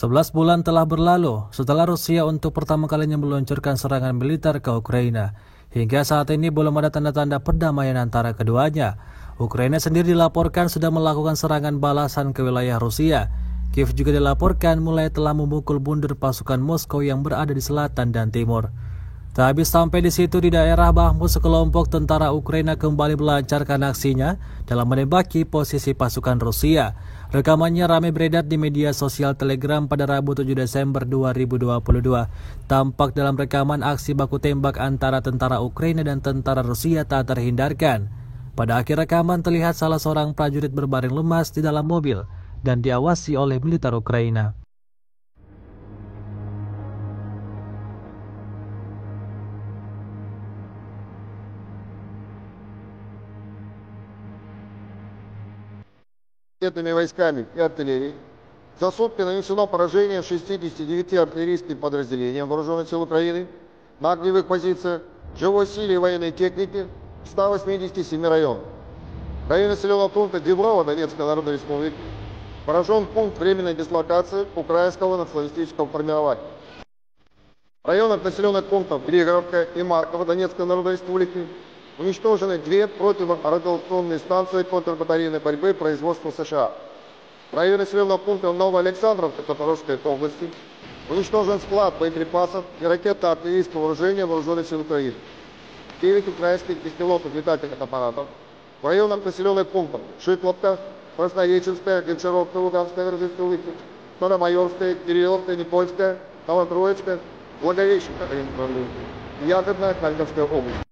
11 bulan telah berlalu setelah Rusia untuk pertama kalinya meluncurkan serangan militer ke Ukraina. Hingga saat ini belum ada tanda-tanda perdamaian antara keduanya. Ukraina sendiri dilaporkan sudah melakukan serangan balasan ke wilayah Rusia. Kiev juga dilaporkan mulai telah memukul mundur pasukan Moskow yang berada di selatan dan timur. Tak habis sampai di situ, di daerah Bakhmut sekelompok tentara Ukraina kembali melancarkan aksinya dalam menembaki posisi pasukan Rusia. Rekamannya ramai beredar di media sosial Telegram pada Rabu 7 Desember 2022. Tampak dalam rekaman aksi baku tembak antara tentara Ukraina dan tentara Rusia tak terhindarkan. Pada akhir rekaman terlihat salah seorang prajurit berbaring lemas di dalam mobil dan diawasi oleh militer Ukraina. Войсками и артиллерией. За сутки нанесено поражение 69 артиллерийским подразделениям Вооруженных сил Украины на огневых позициях, живой силе и военной технике в 187 районах. В районе населенного пункта Деброво Донецкой Народной Республики поражен пункт временной дислокации украинского националистического формирования. В районах населенных пунктов Григоровка и Марково Донецкой Народной Республики уничтожены две противорадиационные станции контрбатарейной борьбы производства США. В районе населенного пункта Новоалександровка Запорожской области уничтожен склад боеприпасов и ракетно-артиллерийского вооружения Вооруженных сил Украины. 9 украинских беспилотных летательных аппаратов. В районах населенных пунктов Шитловка, Краснореченская, Гончаровка, Луганская Республика, Старомайорская, Кирилловка, Никольская, Новотроицкая, Благовещенская, Ягодная, Харьковская область.